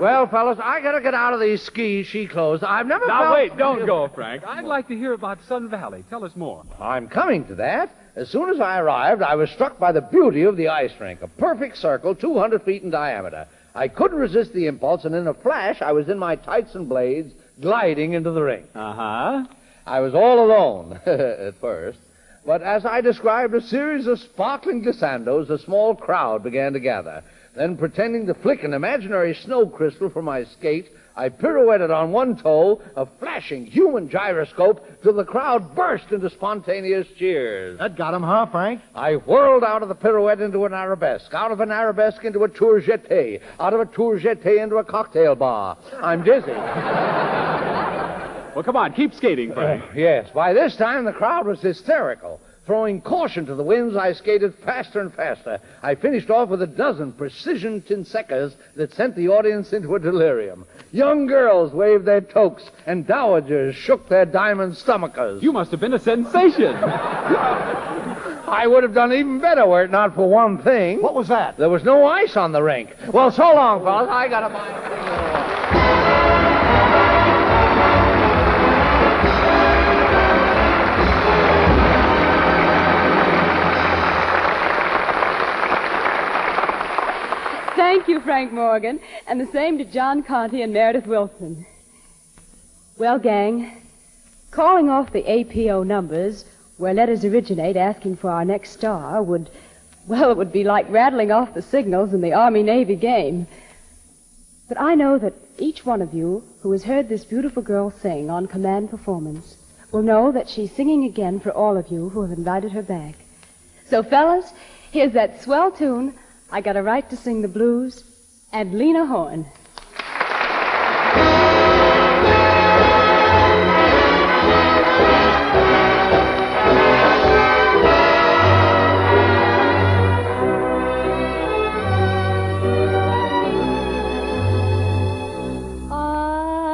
Well, fellas, I gotta get out of these skis she closed. I've never Now, wait, don't go, Frank. I'd like to hear about Sun Valley. Tell us more. I'm coming to that. As soon as I arrived, I was struck by the beauty of the ice rink. A perfect circle, 200 feet in diameter. I couldn't resist the impulse, and in a flash, I was in my tights and blades, gliding into the rink. Uh-huh. I was all alone at first. But as I described a series of sparkling glissandos, a small crowd began to gather. Then, pretending to flick an imaginary snow crystal from my skate, I pirouetted on one toe, a flashing human gyroscope, till the crowd burst into spontaneous cheers. That got him, huh, Frank? I whirled out of the pirouette into an arabesque, out of an arabesque into a tour jeté, out of a tour jeté into a cocktail bar. I'm dizzy. Well, come on, keep skating, Frank. Yes, by this time the crowd was hysterical. Throwing caution to the winds, I skated faster and faster. I finished off with a dozen precision tinsecas that sent the audience into a delirium. Young girls waved their toques, and dowagers shook their diamond stomachers. You must have been a sensation. I would have done even better were it not for one thing. What was that? There was no ice on the rink. Well, so long, fellas. I gotta buy Thank you, Frank Morgan, and the same to John Conte and Meredith Willson. Well, gang, calling off the APO numbers where letters originate asking for our next star it would be like rattling off the signals in the Army-Navy game. But I know that each one of you who has heard this beautiful girl sing on command performance will know that she's singing again for all of you who have invited her back. So, fellas, here's that swell tune, I Got a Right to Sing the Blues, and Lena Horne.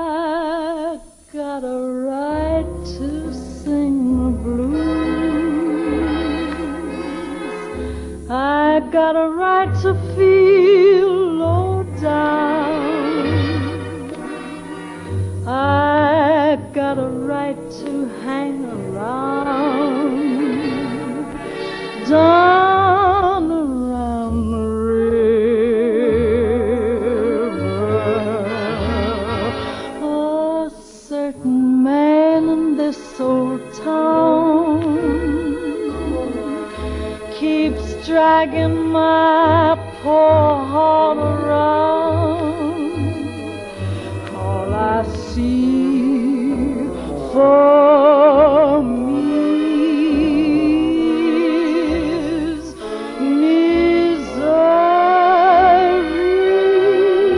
I got a right to sing the blues. I got a right to feel low down. I got a right to hang around, down around the river. A certain man in this old town keeps dragging my poor heart around. All I see for me is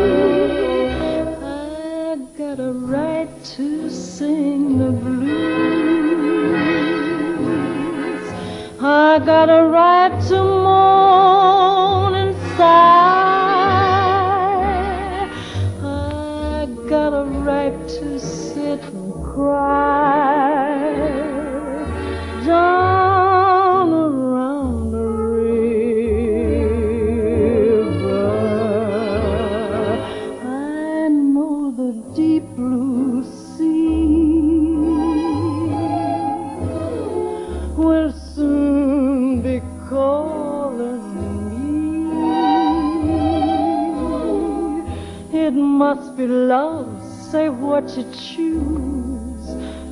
misery. I got a right to sing the blues. I got a right to mourn and sigh. I got a right to sit and cry down around the river. I know the deep blue sea will soon be calling me. It must be love, say what you choose.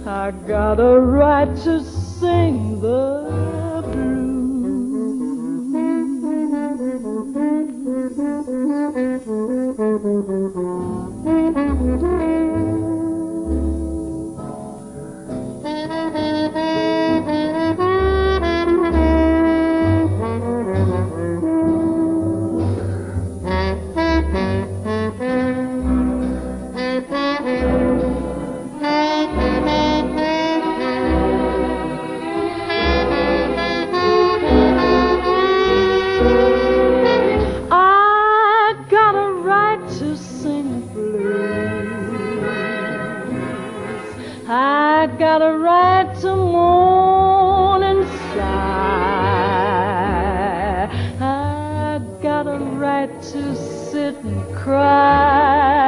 I got a right to sing the I got a right to mourn and sigh. I got a right to sit and cry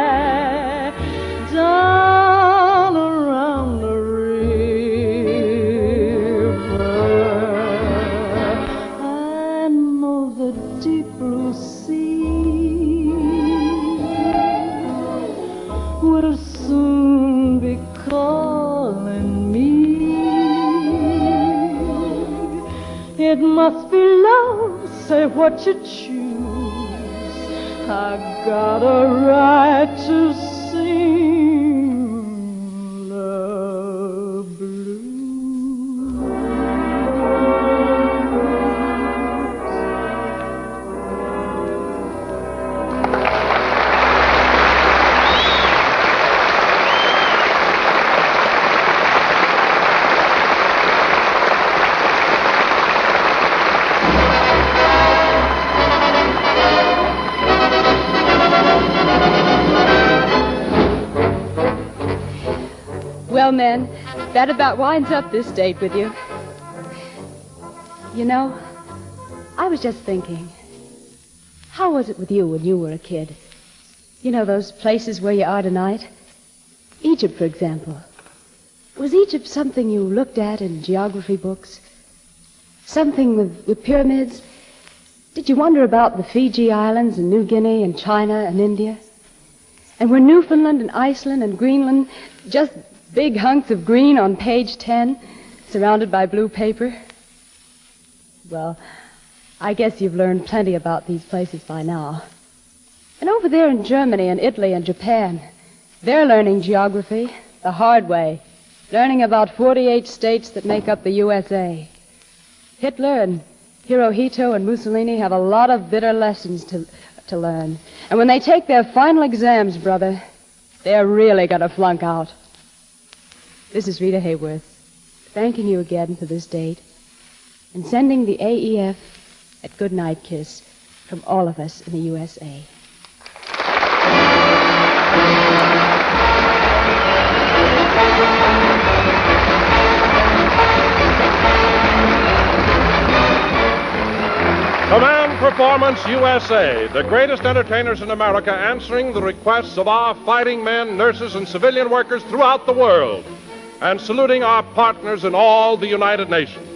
must be love, say what you choose. I got a right to sing the blues. Well, men, that about winds up this date with you. You know, I was just thinking, how was it with you when you were a kid? You know, those places where you are tonight? Egypt, for example. Was Egypt something you looked at in geography books? Something with pyramids? Did you wonder about the Fiji Islands and New Guinea and China and India? And were Newfoundland and Iceland and Greenland just big hunks of green on page 10, surrounded by blue paper? Well, I guess you've learned plenty about these places by now. And over there in Germany and Italy and Japan, they're learning geography the hard way, learning about 48 states that make up the USA. Hitler and Hirohito and Mussolini have a lot of bitter lessons to learn. And when they take their final exams, brother, they're really going to flunk out. This is Rita Hayworth, thanking you again for this date and sending the AEF a good night kiss from all of us in the USA. Command Performance USA, the greatest entertainers in America, answering the requests of our fighting men, nurses, and civilian workers throughout the world, and saluting our partners in all the United Nations.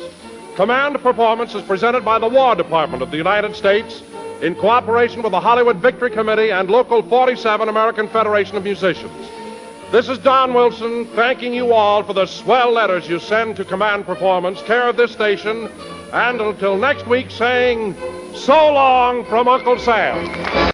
Command Performance is presented by the War Department of the United States in cooperation with the Hollywood Victory Committee and Local 47 American Federation of Musicians. This is Don Willson thanking you all for the swell letters you send to Command Performance, care of this station, and until next week saying, so long from Uncle Sam.